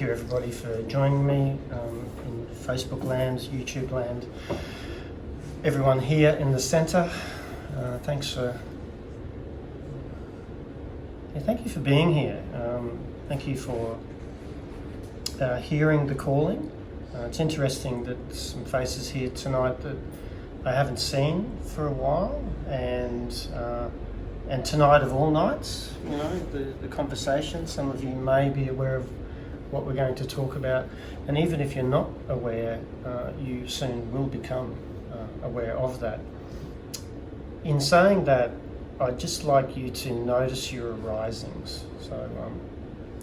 you everybody for joining me in Facebook land, YouTube land. Everyone here in the centre, thank you for being here. Thank you for hearing the calling. It's interesting that some faces here tonight that I haven't seen for a while, and tonight of all nights, you know, the conversation, some of you may be aware of what we're going to talk about, and even if you're not aware, you soon will become aware of that. In saying that, I'd just like you to notice your arisings. So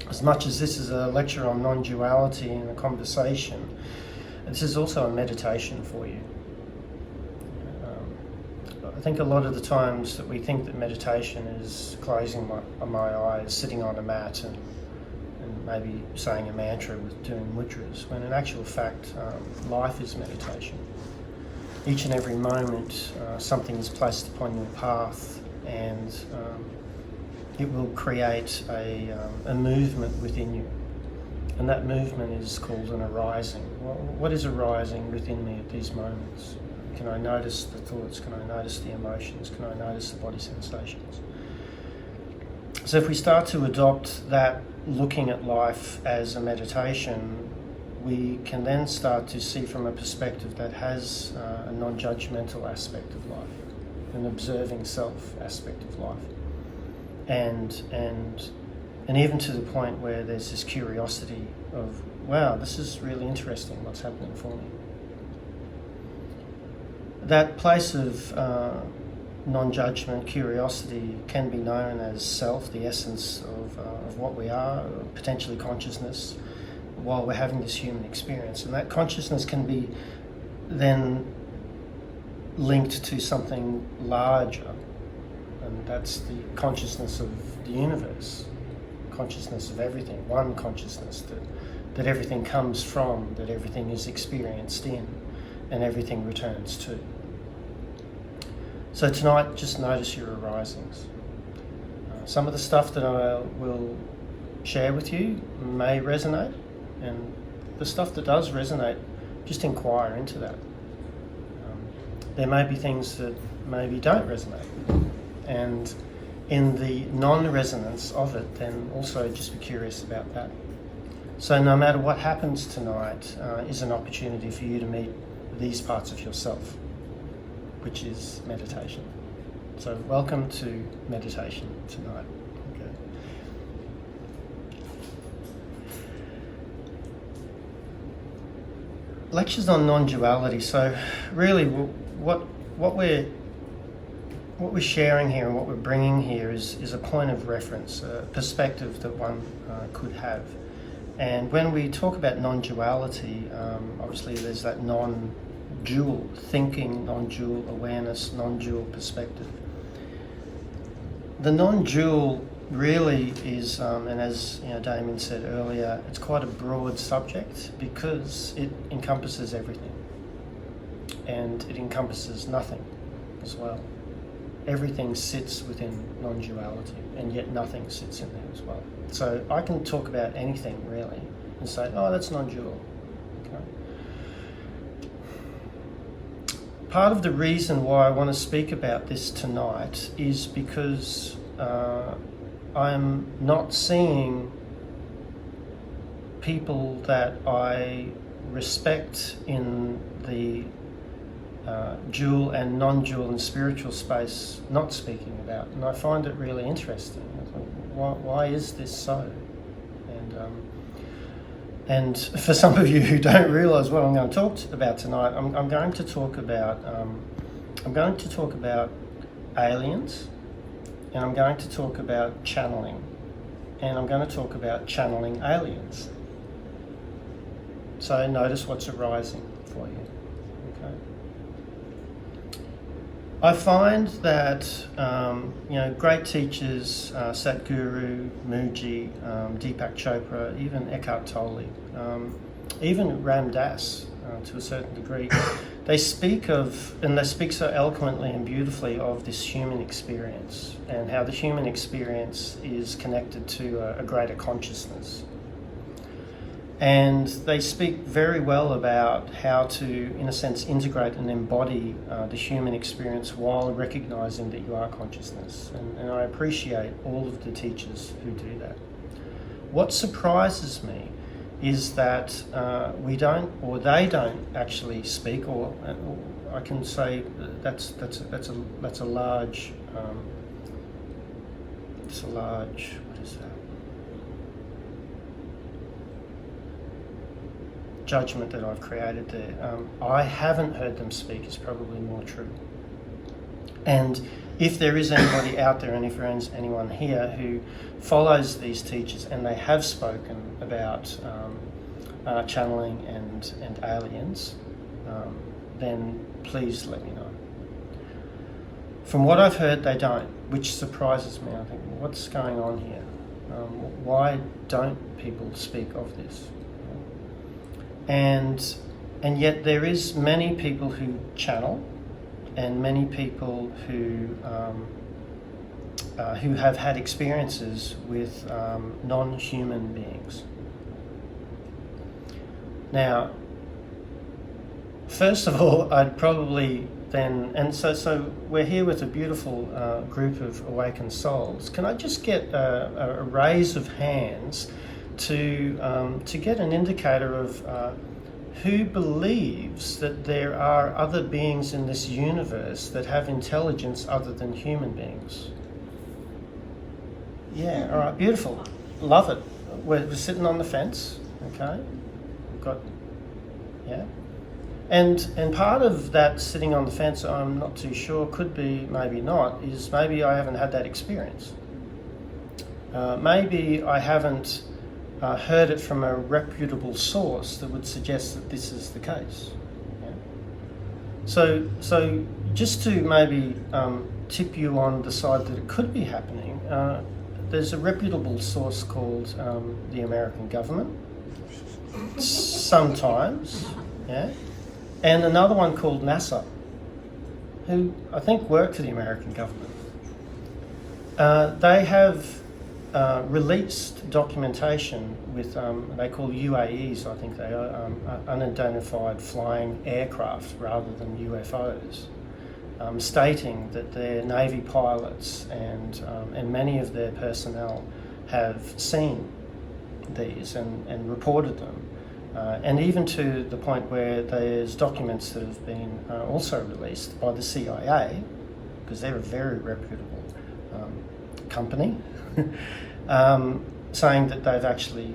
as much as this is a lecture on non-duality and a conversation, this is also a meditation for you. I think a lot of the times that we think that meditation is closing my eyes, sitting on a mat and maybe saying a mantra with doing mudras, when in actual fact life is meditation. Each and every moment something is placed upon your path, and it will create a movement within you, and that movement is called an arising. Well, what is arising within me at these moments? Can I notice the thoughts? Can I notice the emotions? Can I notice the body sensations? So if we start to adopt that looking at life as a meditation, we can then start to see from a perspective that has a non-judgmental aspect of life, an observing self aspect of life, and even to the point where there's this curiosity of, wow, this is really interesting, what's happening for me. That place of non-judgment, curiosity, can be known as self, the essence of what we are, potentially consciousness, while we're having this human experience. And that consciousness can be then linked to something larger, and that's the consciousness of the universe, consciousness of everything, one consciousness that everything comes from, that everything is experienced in, and everything returns to. So tonight, just notice your arisings. Some of the stuff that I will share with you may resonate, and the stuff that does resonate, just inquire into that. There may be things that maybe don't resonate, and in the non-resonance of it, then also just be curious about that. So no matter what happens tonight is an opportunity for you to meet these parts of yourself, which is meditation. So welcome to meditation tonight. Okay. Lectures on non-duality. So really what we're sharing here and what we're bringing here is a point of reference, a perspective that one could have. And when we talk about non-duality, obviously there's that non-dual thinking, non-dual awareness, non-dual perspective. The non-dual really is, and as Damien said earlier, it's quite a broad subject because it encompasses everything, and it encompasses nothing as well. Everything sits within non-duality, and yet nothing sits in there as well. So I can talk about anything really and say, oh, that's non-dual. Okay. Part of the reason why I want to speak about this tonight is because I'm not seeing people that I respect in the dual and non-dual and spiritual space not speaking about, and I find it really interesting. Why is this so? And for some of you who don't realise what I'm going to talk about tonight, I'm going to talk about aliens, and I'm going to talk about channeling, and I'm going to talk about channeling aliens. So notice what's arising for you. Okay. I find that great teachers, Satguru, Mooji, Deepak Chopra, even Eckhart Tolle, even Ram Dass to a certain degree, they speak so eloquently and beautifully of this human experience and how the human experience is connected to a greater consciousness. And they speak very well about how to, in a sense, integrate and embody the human experience while recognising that you are consciousness. And I appreciate all of the teachers who do that. What surprises me is that we don't, or they don't actually speak, or I can say that's a large, what is that? Judgment that I've created there. I haven't heard them speak is probably more true. And if there is anybody out there, and if there is anyone here who follows these teachers and they have spoken about channeling and aliens, then please let me know. From what I've heard, they don't, which surprises me. I think, what's going on here? Why don't people speak of this? And yet there is many people who channel, and many people who have had experiences with non-human beings. Now, first of all, I'd probably then, and so we're here with a beautiful group of awakened souls. Can I just get a raise of hands to get an indicator of who believes that there are other beings in this universe that have intelligence other than human beings? Yeah, all right, beautiful. Love it. We're sitting on the fence, okay? We've got, yeah. And part of that sitting on the fence, I'm not too sure, could be, maybe not, is maybe I haven't had that experience. Maybe I haven't heard it from a reputable source that would suggest that this is the case. Yeah? So just to maybe tip you on the side that it could be happening, there's a reputable source called the American government, sometimes, yeah, and another one called NASA, who I think work for the American government. They have released documentation with, they call UAEs, I think they are, unidentified flying aircraft rather than UFOs, stating that their Navy pilots and many of their personnel have seen these and reported them. And even to the point where there's documents that have been also released by the CIA, because they're a very reputable company, saying that they've actually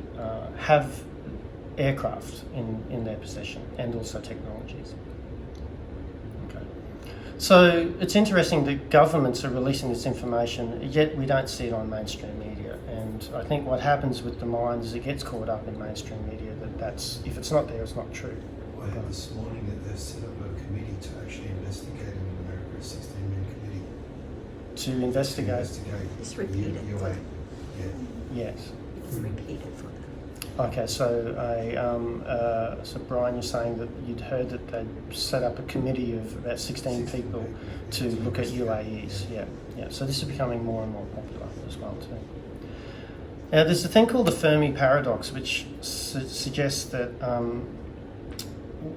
have aircraft in their possession and also technologies. Okay. So it's interesting that governments are releasing this information, yet we don't see it on mainstream media. And I think what happens with the mind is it gets caught up in mainstream media, that's if it's not there, it's not true. I heard this morning that they've set up a committee to actually investigate in America, a 16-man committee. To investigate? Just repeat it. UA. Yeah. Yes. Repeat it for them. Okay, so so Brian, you're saying that you'd heard that they'd set up a committee of about 16 people to look at UAEs. Yeah. So this is becoming more and more popular as well too. Now, there's a thing called the Fermi paradox, which suggests that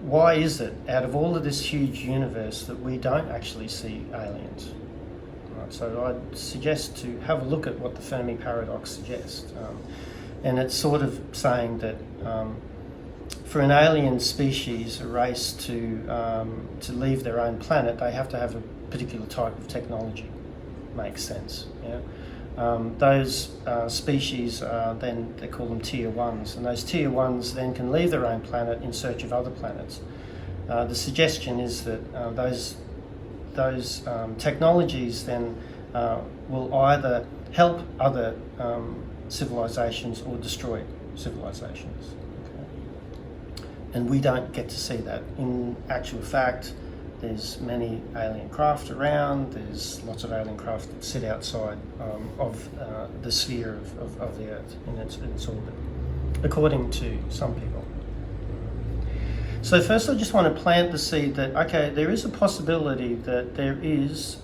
why is it, out of all of this huge universe, that we don't actually see aliens? Right, so I'd suggest to have a look at what the Fermi paradox suggests. And it's sort of saying that for an alien species, a race to leave their own planet, they have to have a particular type of technology. Makes sense, yeah? Those species, then they call them tier ones, and those tier ones then can leave their own planet in search of other planets. The suggestion is that those technologies then will either help other civilizations or destroy civilizations. Okay? And we don't get to see that. In actual fact, there's many alien craft around, there's lots of alien craft that sit outside of the sphere of the Earth in its orbit, according to some people. So first I just want to plant the seed that, okay, there is a possibility that there is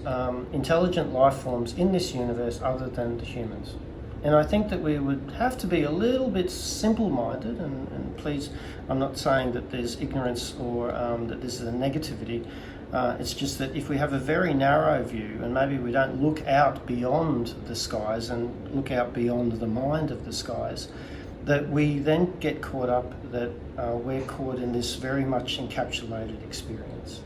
intelligent life forms in this universe other than the humans. And I think that we would have to be a little bit simple-minded, and please, I'm not saying that there's ignorance or that this is a negativity. It's just that if we have a very narrow view and maybe we don't look out beyond the skies and look out beyond the mind of the skies, that we then get caught up that we're caught in this very much encapsulated experience.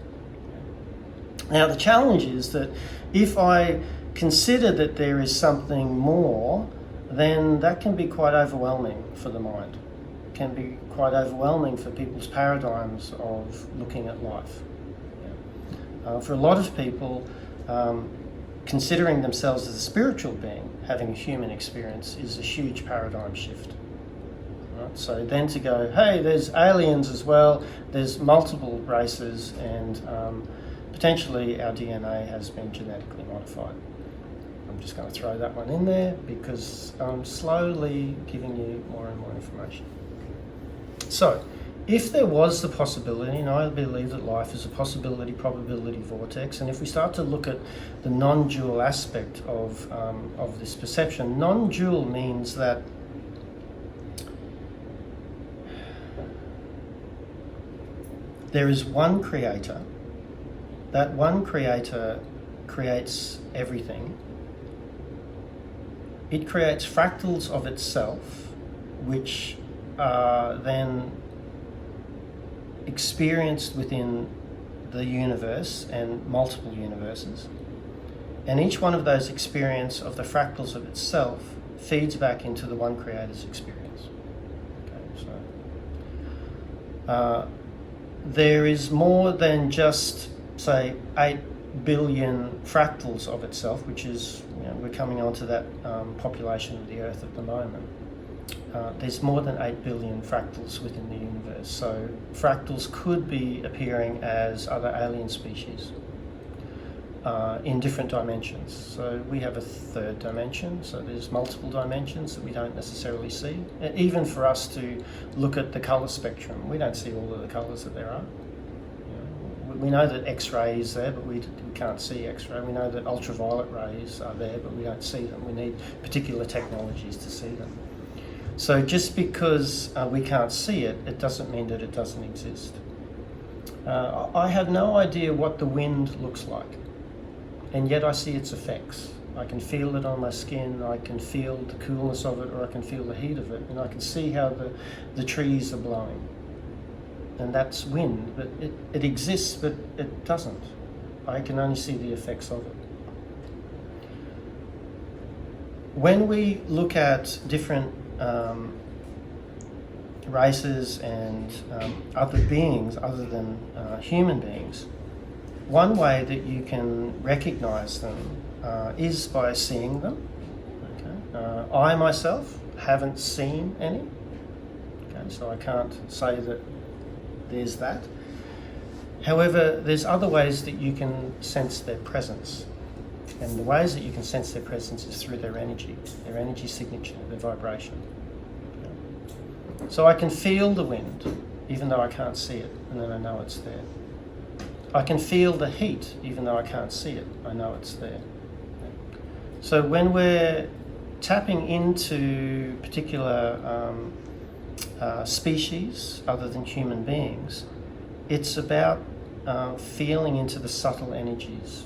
Now the challenge is that if I consider that there is something more, then that can be quite overwhelming for the mind. It can be quite overwhelming for people's paradigms of looking at life. For a lot of people, considering themselves as a spiritual being, having a human experience is a huge paradigm shift. Right? So then to go, hey, there's aliens as well, there's multiple races, and potentially our DNA has been genetically modified. I'm just going to throw that one in there because I'm slowly giving you more and more information. So, if there was the possibility, and I believe that life is a possibility probability vortex, and if we start to look at the non-dual aspect of this perception, non-dual means that there is one creator. That one creator creates everything. It creates fractals of itself, which are then experienced within the universe and multiple universes. And each one of those experience of the fractals of itself feeds back into the one creator's experience. Okay, so there is more than just, say, 8 billion fractals of itself, which is, we're coming onto that population of the Earth at the moment. There's more than 8 billion fractals within the universe. So fractals could be appearing as other alien species in different dimensions. So we have a third dimension, so there's multiple dimensions that we don't necessarily see. Even for us to look at the colour spectrum, we don't see all of the colours that there are. We know that X-ray is there, but we can't see X-ray. We know that ultraviolet rays are there, but we don't see them. We need particular technologies to see them. So just because we can't see it, it doesn't mean that it doesn't exist. I have no idea what the wind looks like, and yet I see its effects. I can feel it on my skin, I can feel the coolness of it, or I can feel the heat of it, and I can see how the trees are blowing. And that's wind, but it exists, but it doesn't. I can only see the effects of it. When we look at different races and other beings other than human beings, one way that you can recognize them is by seeing them. Okay? I myself haven't seen any, okay? So I can't say that there's that. However, there's other ways that you can sense their presence. And the ways that you can sense their presence is through their energy signature, their vibration. Okay. So I can feel the wind, even though I can't see it, and then I know it's there. I can feel the heat, even though I can't see it, I know it's there. So when we're tapping into particular species other than human beings, it's about feeling into the subtle energies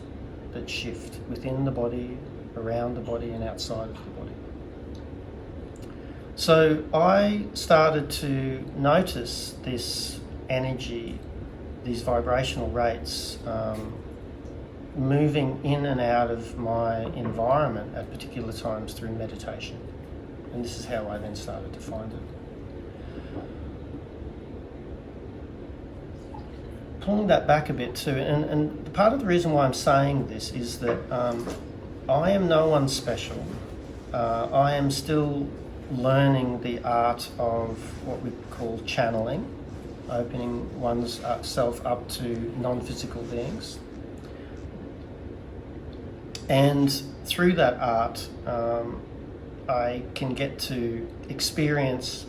that shift within the body, around the body, and outside of the body. So I started to notice this energy, these vibrational rates moving in and out of my environment at particular times through meditation. And this is how I then started to find it. Pulling that back a bit too, and part of the reason why I'm saying this is that I am no one special. I am still learning the art of what we call channeling, opening one's self up to non-physical beings. And through that art, I can get to experience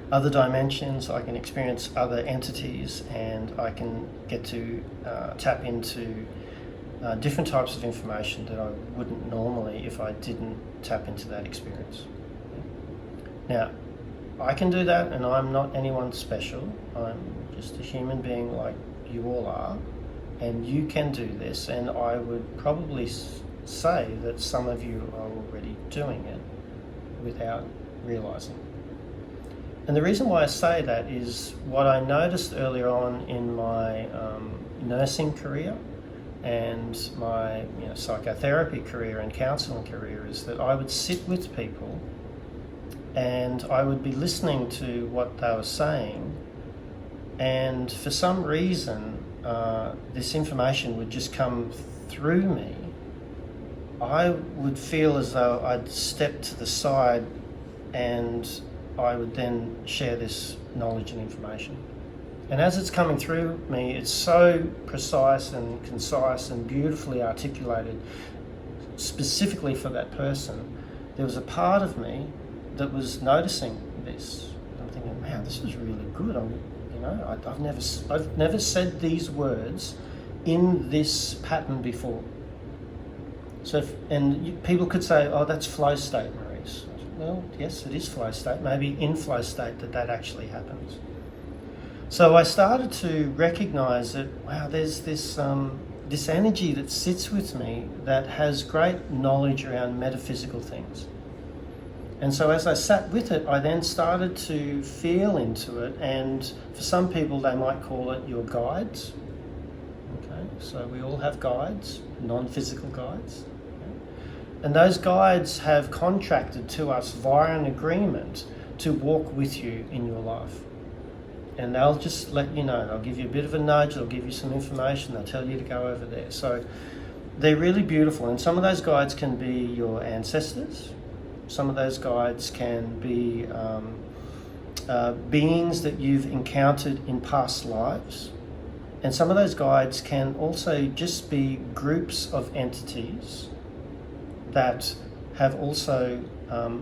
other dimensions, I can experience other entities, and I can get to tap into different types of information that I wouldn't normally if I didn't tap into that experience. Now, I can do that, and I'm not anyone special. I'm just a human being like you all are, and you can do this, and I would probably say that some of you are already doing it without realising. And the reason why I say that is what I noticed earlier on in my nursing career and my psychotherapy career and counselling career is that I would sit with people and I would be listening to what they were saying, and for some reason this information would just come through me. I would feel as though I'd step to the side and I would then share this knowledge and information. And as it's coming through me, it's so precise and concise and beautifully articulated specifically for that person. There was a part of me that was noticing this. I'm thinking, man, this is really good. I've never said these words in this pattern before. So, people could say, oh, that's flow state, Maurice. Well, yes, it is flow state. Maybe in flow state that actually happens. So I started to recognise that, wow, there's this energy that sits with me that has great knowledge around metaphysical things. And so as I sat with it, I then started to feel into it, and for some people they might call it your guides. Okay, so we all have guides, non-physical guides. And those guides have contracted to us via an agreement to walk with you in your life. And they'll just let you know. They'll give you a bit of a nudge, they'll give you some information, they'll tell you to go over there. So they're really beautiful. And some of those guides can be your ancestors. Some of those guides can be beings that you've encountered in past lives. And some of those guides can also just be groups of entities that have also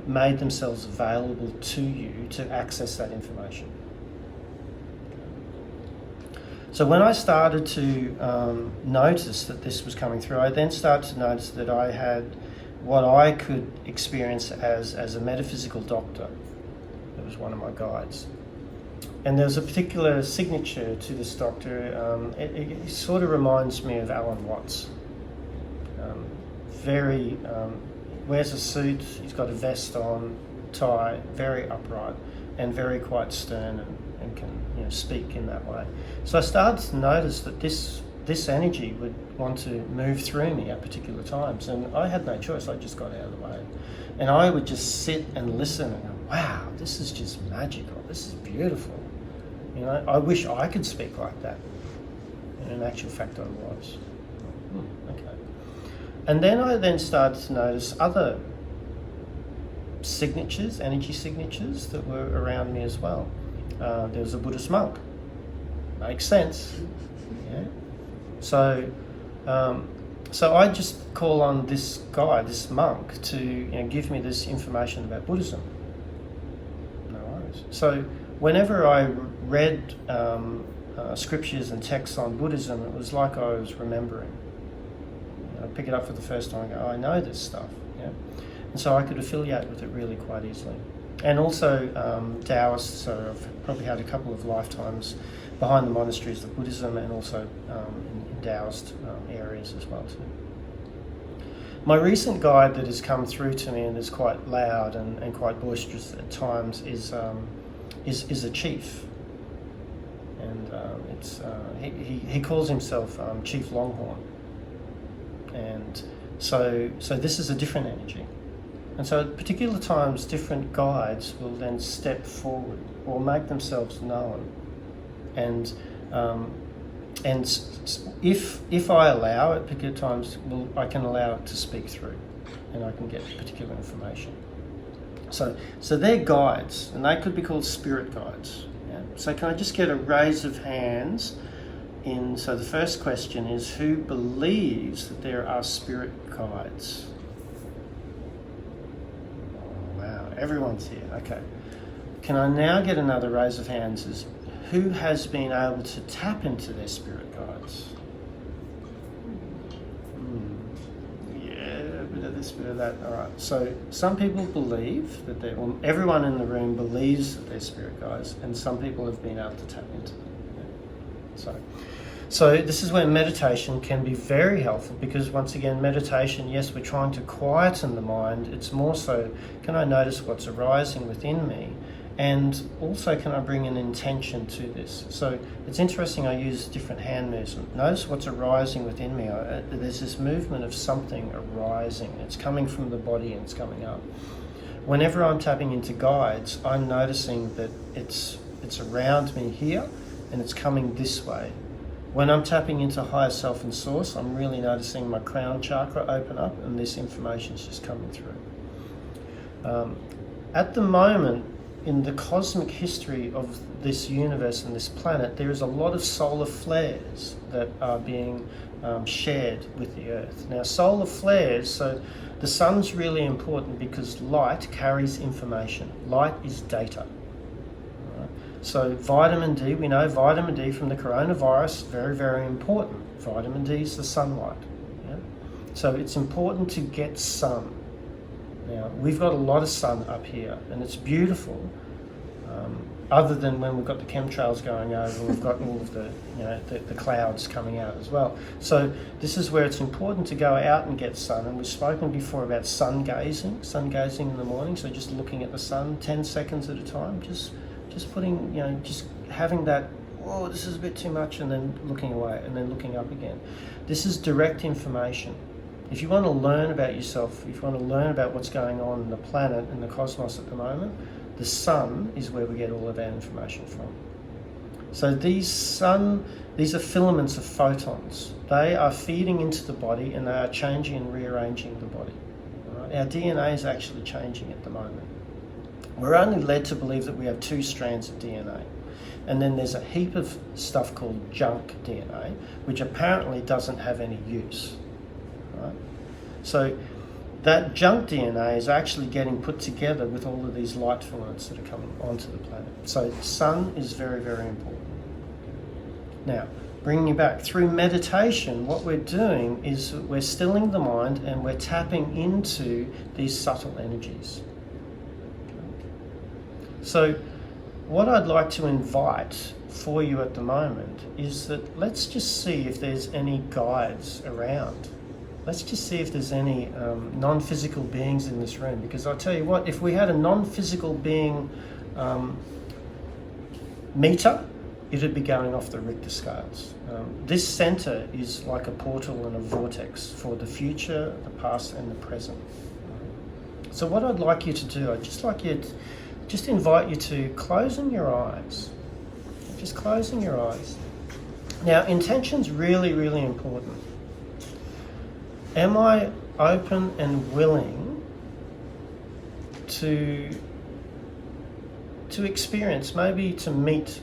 made themselves available to you to access that information. So when I started to notice that this was coming through, I then started to notice that I had what I could experience as a metaphysical doctor. That was one of my guides. And there was a particular signature to this doctor. It sort of reminds me of Alan Watts. Wears a suit, he's got a vest on, tie, very upright, and very quite stern and can speak in that way. So I started to notice that this energy would want to move through me at particular times, and I had no choice. I just got out of the way, and I would just sit and listen and go, wow, this is just magical, this is beautiful. I wish I could speak like that. And in actual fact I was. Okay. And then I started to notice other signatures, energy signatures that were around me as well. There was a Buddhist monk. Makes sense. Yeah. So I just call on this guy, this monk, to give me this information about Buddhism. No worries. So whenever I read scriptures and texts on Buddhism, it was like I was remembering. I'd pick it up for the first time and go, oh, I know this stuff. Yeah? And so I could affiliate with it really quite easily. And also Taoists, so I've probably had a couple of lifetimes behind the monasteries of Buddhism, and also in Taoist areas as well too. My recent guide that has come through to me and is quite loud and quite boisterous at times is a chief, and he calls himself Chief Longhorn, and so this is a different energy. And so at particular times, different guides will then step forward or make themselves known. And if I allow at particular times, I can allow it to speak through, and I can get particular information. So they're guides, and they could be called spirit guides. Yeah? So can I just get a raise of hands? So the first question is, who believes that there are spirit guides? Everyone's here, okay. Can I now get another raise of hands as who has been able to tap into their spirit guides? of this, bit of that. All right. So some people believe that they're, well, everyone in the room believes that they're spirit guides, and some people have been able to tap into them. Yeah. So this is where meditation can be very helpful, because once again, meditation, yes, we're trying to quieten the mind. It's more so, can I notice what's arising within me? And also, can I bring an intention to this? So it's interesting, I use different hand movements. Notice what's arising within me. There's this movement of something arising. It's coming from the body and it's coming up. Whenever I'm tapping into guides, I'm noticing that it's around me here and it's coming this way. When I'm tapping into higher self and source, I'm really noticing my crown chakra open up and this information is just coming through. At the moment, in the cosmic history of this universe and this planet, there is a lot of solar flares that are being shared with the Earth. Now, solar flares, so the sun's really important because light carries information. Light is data. Right? So vitamin D, we know vitamin D from the coronavirus, very, very important. Vitamin D is the sunlight. Yeah? So it's important to get sun. Now, we've got a lot of sun up here and it's beautiful, other than when we've got the chemtrails going over and we've got all of the, the clouds coming out as well. So this is where it's important to go out and get sun. And we've spoken before about sun gazing in the morning. So just looking at the sun 10 seconds at a time, just putting, just having that, oh, this is a bit too much, and then looking away and then looking up again. This is direct information. If you want to learn about yourself, if you want to learn about what's going on in the planet and the cosmos at the moment, the sun is where we get all of our information from. So these are filaments of photons. They are feeding into the body and they are changing and rearranging the body. Right? Our DNA is actually changing at the moment. We're only led to believe that we have 2 strands of DNA. And then there's a heap of stuff called junk DNA, which apparently doesn't have any use. Right? So that junk DNA is actually getting put together with all of these light filaments that are coming onto the planet. So the sun is very, very important. Now, bringing you back, through meditation, what we're doing is we're stilling the mind and we're tapping into these subtle energies. So what I'd like to invite for you at the moment is that let's just see if there's any guides around. Let's just see if there's any non-physical beings in this room. Because I'll tell you what, if we had a non-physical being meter, it'd be going off the Richter scales. This center is like a portal and a vortex for the future, the past and the present. So what I'd like you to do, I'd just like you to, just invite you to closing your eyes. Just closing your eyes. Now, intention's really, really important. Am I open and willing to experience, maybe to meet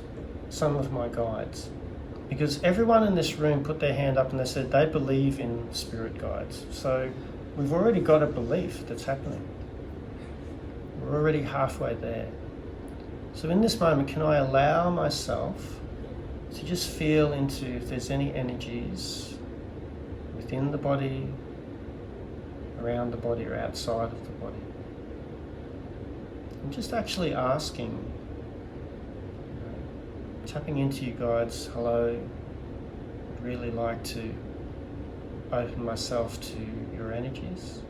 some of my guides? Because everyone in this room put their hand up and they said they believe in spirit guides. So we've already got a belief that's happening. We're already halfway there. So in this moment, can I allow myself to just feel into if there's any energies within the body, around the body, or outside of the body? I'm just actually asking, tapping into you guides. Hello, I'd really like to open myself to your energies.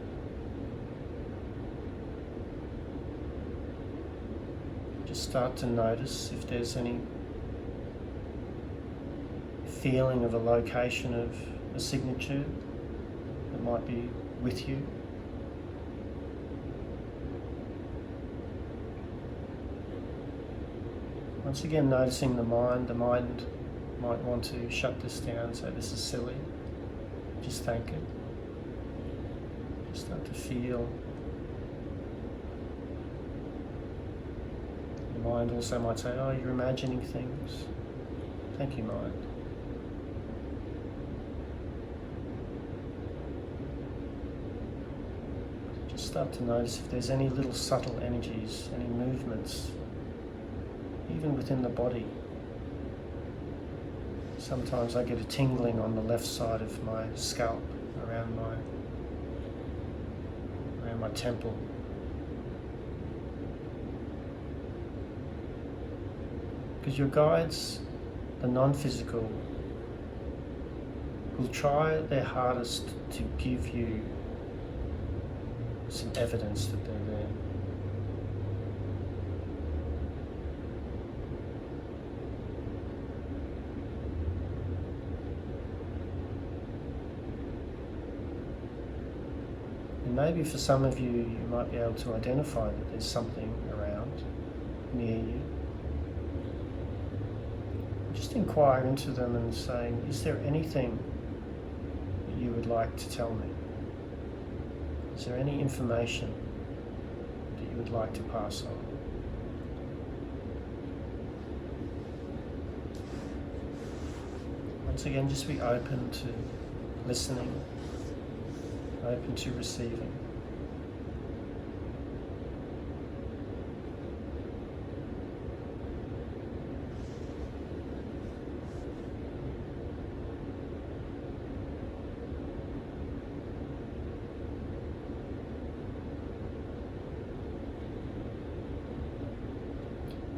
Just start to notice if there's any feeling of a location of a signature that might be with you. Once again, noticing the mind. The mind might want to shut this down, say this is silly. Just thank it. Just start to feel. The mind also might say, oh, you're imagining things. Thank you, mind. Just start to notice if there's any little subtle energies, any movements, even within the body. Sometimes I get a tingling on the left side of my scalp, around my my temple. Because your guides, the non-physical, will try their hardest to give you some evidence that they're there. And maybe for some of you, you might be able to identify that there's something around near you. Just inquire into them and saying, is there anything that you would like to tell me? Is there any information that you would like to pass on? Once again, just be open to listening, open to receiving.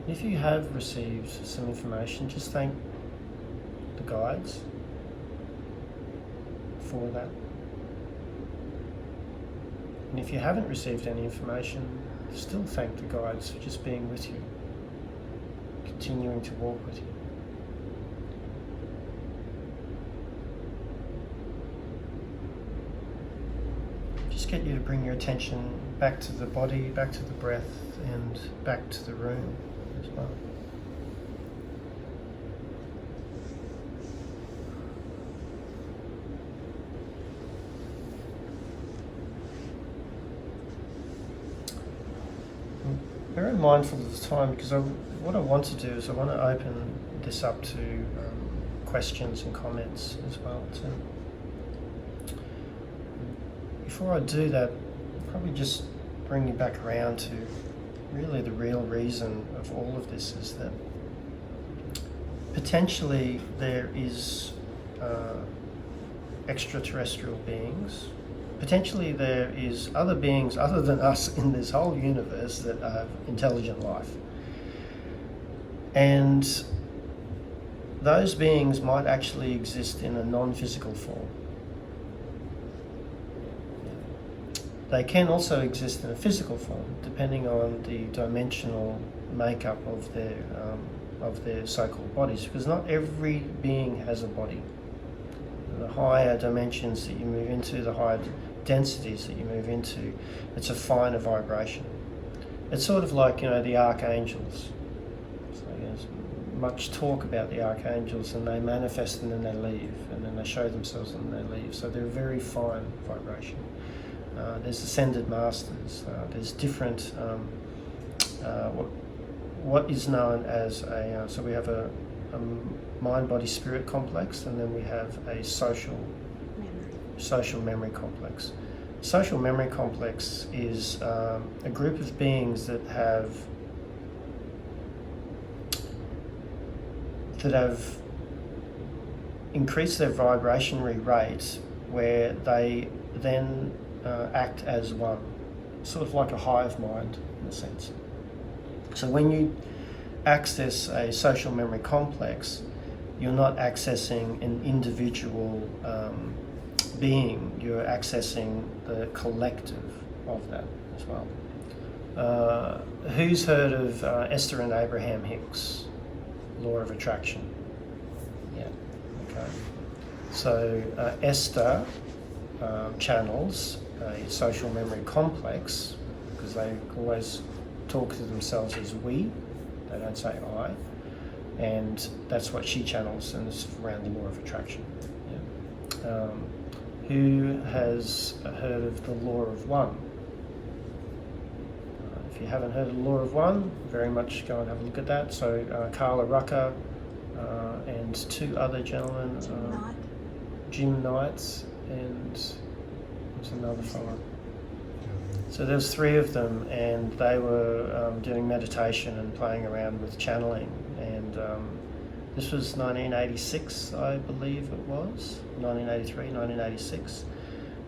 If you have received some information, just thank the guides for that. And if you haven't received any information, still thank the guides for just being with you, continuing to walk with you. Just get you to bring your attention back to the body, back to the breath, and back to the room as well. I'm very mindful of the time because what I want to do is I want to open this up to questions and comments as well too. Before I do that, I'll probably just bring you back around to really the real reason of all of this is that potentially there is extraterrestrial beings. Potentially there is other beings other than us in this whole universe that have intelligent life. And those beings might actually exist in a non-physical form. They can also exist in a physical form, depending on the dimensional makeup of their so-called bodies, because not every being has a body. The higher dimensions that you move into, the higher densities that you move into, it's a finer vibration. It's sort of like, the archangels. So there's much talk about the archangels, and they manifest and then they leave, and then they show themselves and then they leave. So they're very fine vibration. There's ascended masters. There's different, what is known as so we have a mind-body-spirit complex, and then we have a social memory complex. Social memory complex is a group of beings that have increased their vibrationary rate, where they then act as one, sort of like a hive mind in a sense. So when you access a social memory complex, you're not accessing an individual being, you're accessing the collective of that as well. Who's heard of Esther and Abraham Hicks, law of attraction? Yeah, okay. So Esther channels a social memory complex, because they always talk to themselves as we, they don't say I, and that's what she channels, and it's around the law of attraction. Yeah. Who has heard of the law of one? If you haven't heard of the law of one, very much go and have a look at that. So Carla Rucker and two other gentlemen, Jim Knight and another fellow. So there's three of them, and they were doing meditation and playing around with channeling, and this was 1986, I believe it was, 1983, 1986,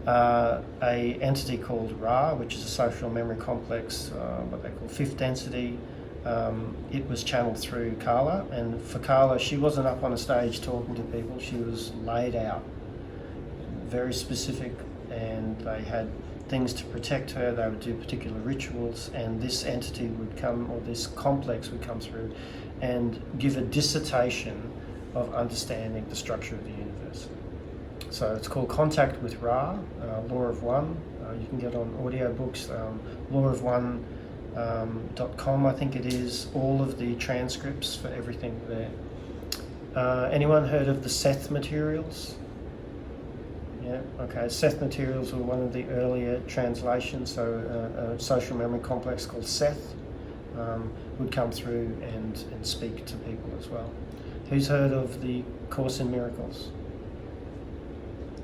a entity called Ra, which is a social memory complex, what they call fifth density. It was channeled through Carla, and for Carla, she wasn't up on a stage talking to people, she was laid out, very specific, and they had things to protect her. They would do particular rituals, and this entity would come, or this complex would come through and give a dissertation of understanding the structure of the universe. So it's called Contact with Ra, Law of One. You can get on audiobooks, lawofone.com, I think it is, all of the transcripts for everything there. Anyone heard of the Seth materials? Yeah, okay. Seth materials were one of the earlier translations, so a social memory complex called Seth would come through and speak to people as well. Who's heard of the Course in Miracles?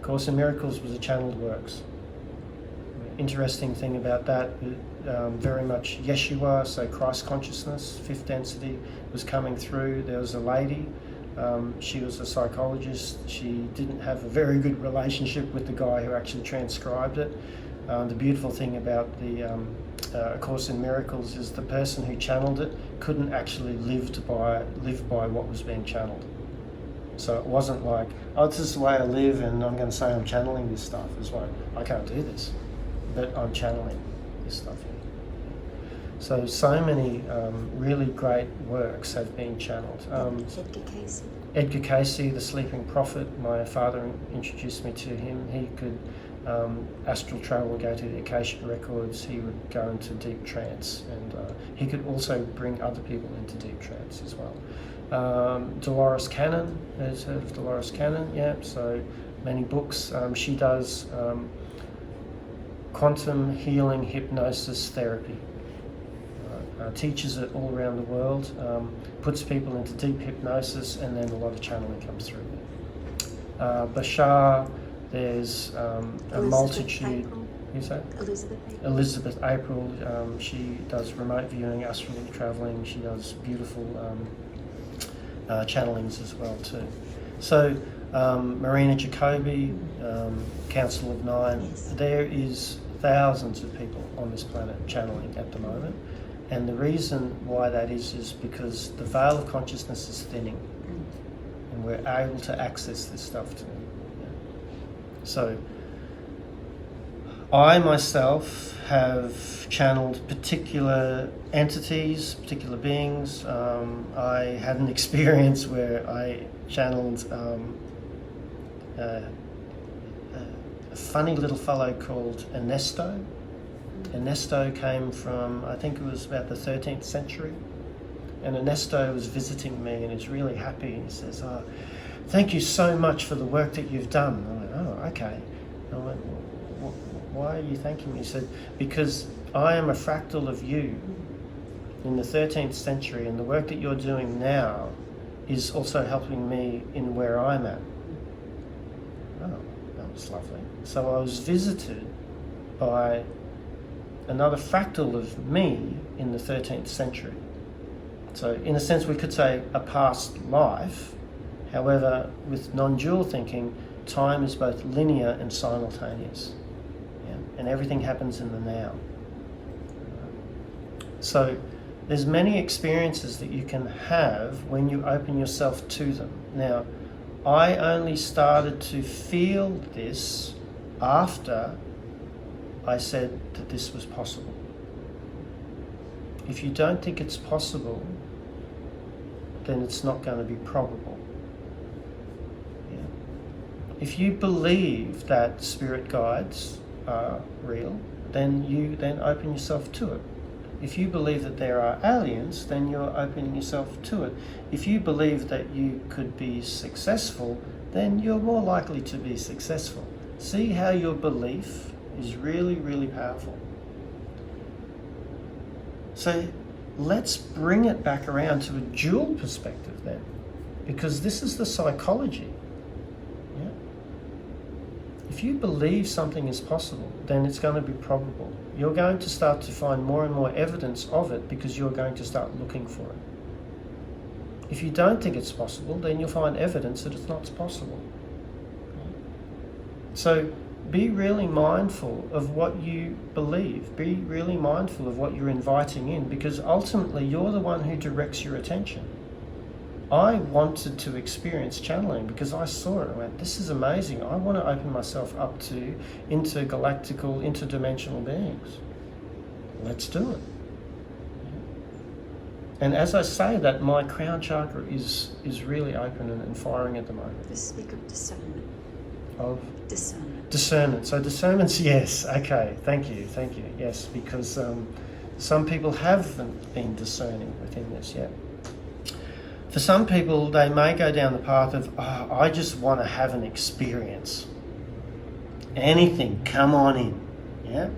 Course in Miracles was a channeled works. Interesting thing about that, very much Yeshua, so Christ consciousness, fifth density, was coming through. There was a lady, she was a psychologist. She didn't have a very good relationship with the guy who actually transcribed it. The beautiful thing about the Course in Miracles is the person who channeled it couldn't actually live by what was being channeled. So it wasn't like, oh, this is the way I live and I'm going to say I'm channeling this stuff. It's like, I can't do this, but I'm channeling this stuff. So many really great works have been channeled. Edgar Cayce, the Sleeping Prophet, my father introduced me to him. He could astral travel, go to the Akashic records. He would go into deep trance, and he could also bring other people into deep trance as well. Dolores Cannon, has heard of Dolores Cannon? Yeah, so many books. She does quantum healing hypnosis therapy. Teaches it all around the world, puts people into deep hypnosis, and then a lot of channeling comes through there. Bashar, there's a multitude. Who's that? Elizabeth April. She does remote viewing, astral travelling. She does beautiful channelings as well too. So Marina Jacobi, Council of Nine. Yes. There is thousands of people on this planet channeling at the moment. And the reason why that is because the veil of consciousness is thinning, and we're able to access this stuff too. Yeah. So, I myself have channeled particular entities, particular beings. I had an experience where I channeled a funny little fellow called Ernesto. Ernesto came from, I think it was about the 13th century, and Ernesto was visiting me and he's really happy, and he says, "Oh, thank you so much for the work that you've done." I went, "Oh, okay." I went, "Why are you thanking me?" He said, "Because I am a fractal of you in the 13th century, and the work that you're doing now is also helping me in where I'm at." Oh, that was lovely. So I was visited by another fractal of me in the 13th century. So in a sense we could say a past life. However, with non-dual thinking, time is both linear and simultaneous. Yeah? And everything happens in the now. So there's many experiences that you can have when you open yourself to them. Now, I only started to feel this after I said that this was possible. If you don't think it's possible, then it's not going to be probable. Yeah. If you believe that spirit guides are real, then you open yourself to it. If you believe that there are aliens, then you're opening yourself to it. If you believe that you could be successful, then you're more likely to be successful. See how your belief is really, really powerful. So let's bring it back around to a dual perspective then, because this is the psychology. Yeah? If you believe something is possible, then it's going to be probable. You're going to start to find more and more evidence of it because you're going to start looking for it. If you don't think it's possible, then you'll find evidence that it's not possible. So be really mindful of what you believe. Be really mindful of what you're inviting in, because ultimately you're the one who directs your attention. I wanted to experience channeling because I saw it and went, this is amazing. I want to open myself up to intergalactical, interdimensional beings. Let's do it. And as I say that, my crown chakra is really open and firing at the moment. The speak of discernment. Of? Discernment. Discernment. So discernment's yes. Okay. Thank you. Yes, because some people haven't been discerning within this yet. For some people, they may go down the path of, I just want to have an experience. Anything, come on in. Yeah.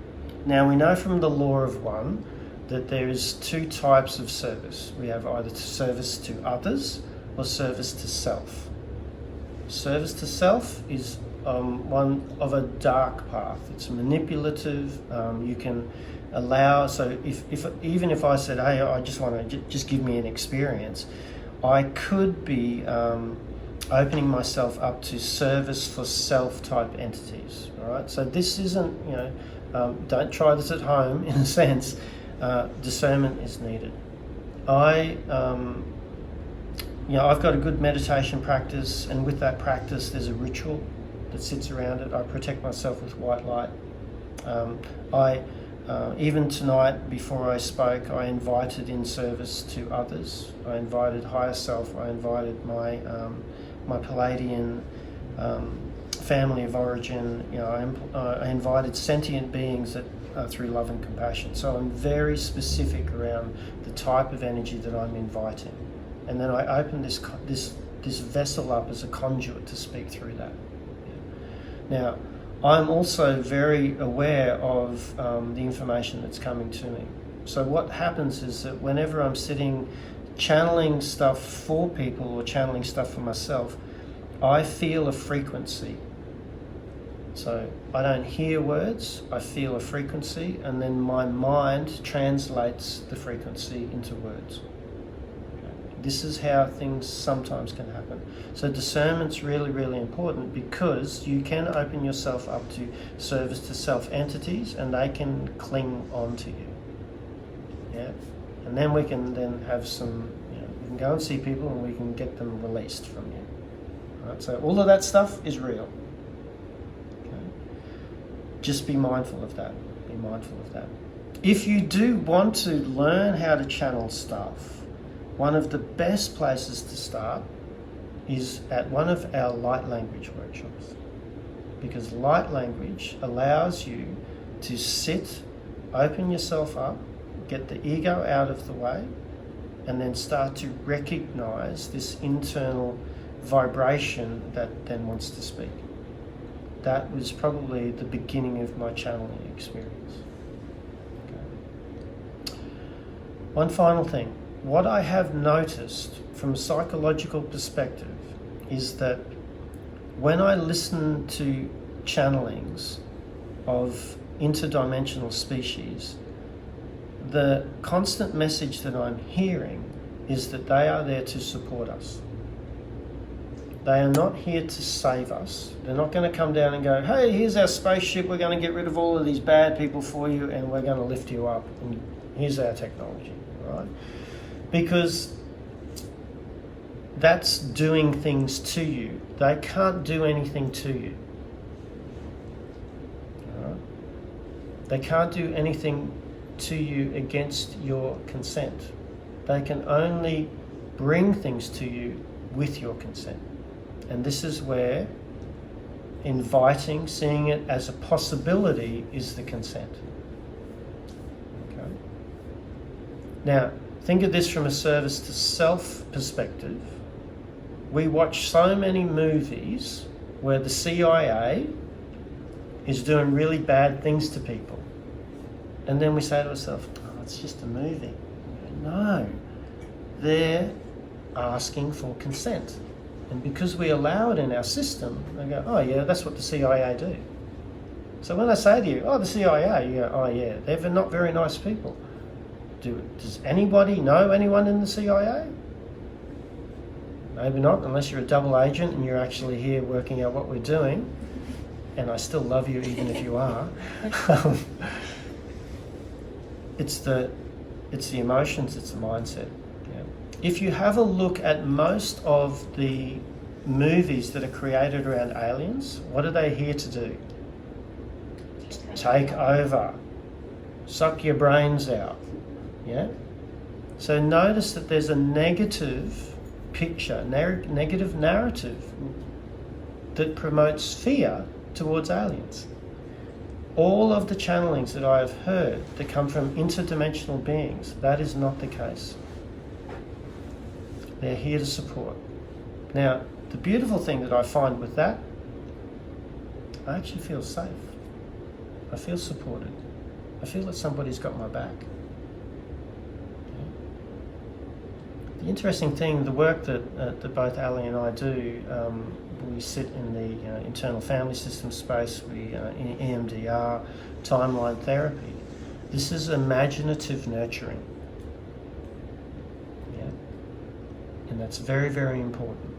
Now we know from the law of one that there is two types of service. We have either service to others or service to self. Service to self is one of a dark path. It's manipulative. You can allow. So even if I said, hey, I just want to just give me an experience, I could be opening myself up to service for self type entities. All right. So this isn't, don't try this at home. In a sense, discernment is needed. I've got a good meditation practice, and with that practice, there's a ritual that sits around it. I protect myself with white light. Even tonight, before I spoke, I invited in service to others. I invited higher self. I invited my Palladian family of origin. I invited sentient beings that through love and compassion. So I'm very specific around the type of energy that I'm inviting, and then I open this vessel up as a conduit to speak through that. Now, I'm also very aware of the information that's coming to me. So what happens is that whenever I'm sitting channeling stuff for people or channeling stuff for myself, I feel a frequency. So I don't hear words, I feel a frequency, and then my mind translates the frequency into words. This is how things sometimes can happen. So discernment's really, really important, because you can open yourself up to service to self entities, and they can cling on to you. Yeah, and then we can then have some. We can go and see people, and we can get them released from you. Right. So all of that stuff is real. Okay. Just be mindful of that. Be mindful of that. If you do want to learn how to channel stuff, one of the best places to start is at one of our light language workshops, because light language allows you to sit, open yourself up, get the ego out of the way, and then start to recognize this internal vibration that then wants to speak. That was probably the beginning of my channeling experience. Okay. One final thing. What I have noticed from a psychological perspective is that when I listen to channelings of interdimensional species, the constant message that I'm hearing is that they are there to support us. They are not here to save us. They're not going to come down and go, hey, here's our spaceship, we're going to get rid of all of these bad people for you, and we're going to lift you up, and here's our technology, right? Because that's doing things to you. They can't do anything to you. Right? They can't do anything to you against your consent. They can only bring things to you with your consent. And this is where inviting, seeing it as a possibility, is the consent. Okay? Now, think of this from a service to self perspective. We watch so many movies where the CIA is doing really bad things to people. And then we say to ourselves, oh, it's just a movie. No, they're asking for consent. And because we allow it in our system, they go, oh yeah, that's what the CIA do. So when I say to you, oh, the CIA, you go, oh yeah, they're not very nice people. Does anybody know anyone in the CIA? Maybe not, unless you're a double agent and you're actually here working out what we're doing. and I still love you even if you are. It's the emotions, it's the mindset. Yeah. If you have a look at most of the movies that are created around aliens, what are they here to do? Take over. Suck your brains out. Yeah? So notice that there's a negative picture, negative narrative that promotes fear towards aliens. All of the channelings that I have heard that come from interdimensional beings, that is not the case. They're here to support. Now, the beautiful thing that I find with that, I actually feel safe. I feel supported. I feel that somebody's got my back. The interesting thing, the work that both Ali and I do, we sit in the internal family system space, we in EMDR, timeline therapy. This is imaginative nurturing. Yeah? And that's very, very important.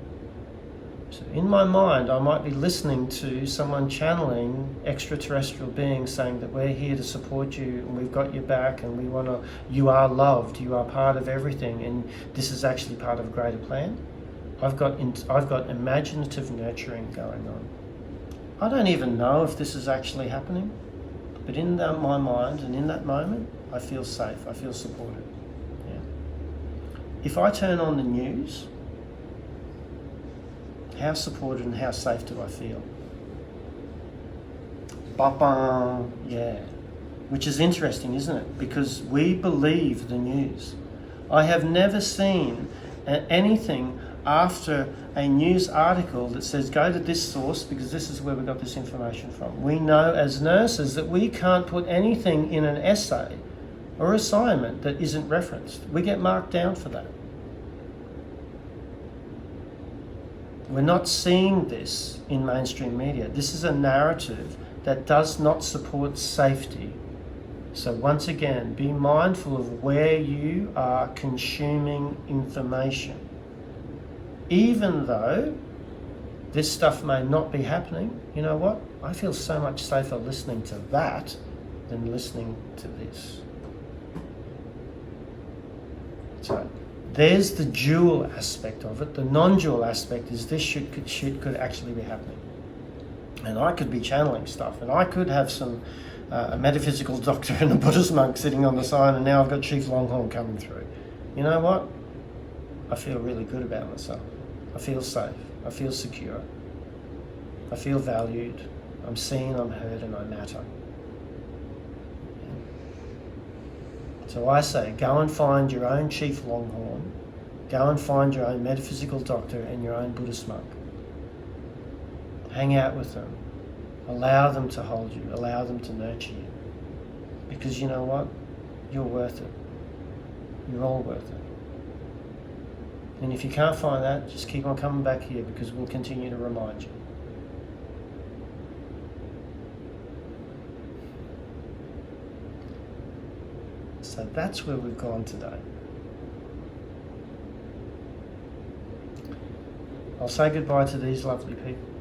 So in my mind, I might be listening to someone channeling extraterrestrial beings saying that we're here to support you and we've got your back and we want to, you are loved, you are part of everything, and this is actually part of a greater plan. I've got imaginative nurturing going on. I don't even know if this is actually happening, but in my mind and in that moment, I feel safe, I feel supported. Yeah. If I turn on the news, how supported and how safe do I feel? Ba-bam, yeah. Which is interesting, isn't it? Because we believe the news. I have never seen anything after a news article that says go to this source because this is where we got this information from. We know as nurses that we can't put anything in an essay or assignment that isn't referenced. We get marked down for that. We're not seeing this in mainstream media. This is a narrative that does not support safety. So once again, be mindful of where you are consuming information. Even though this stuff may not be happening, you know what? I feel so much safer listening to that than listening to this. So there's the dual aspect of it. The non-dual aspect is this could actually be happening. And I could be channeling stuff, and I could have some a metaphysical doctor and a Buddhist monk sitting on the side, and now I've got Chief Longhorn coming through. You know what? I feel really good about myself. I feel safe. I feel secure. I feel valued. I'm seen, I'm heard, and I matter. So I say, go and find your own Chief Longhorn, go and find your own metaphysical doctor and your own Buddhist monk. Hang out with them. Allow them to hold you. Allow them to nurture you. Because you know what? You're worth it. You're all worth it. And if you can't find that, just keep on coming back here because we'll continue to remind you. So that's where we've gone today. I'll say goodbye to these lovely people.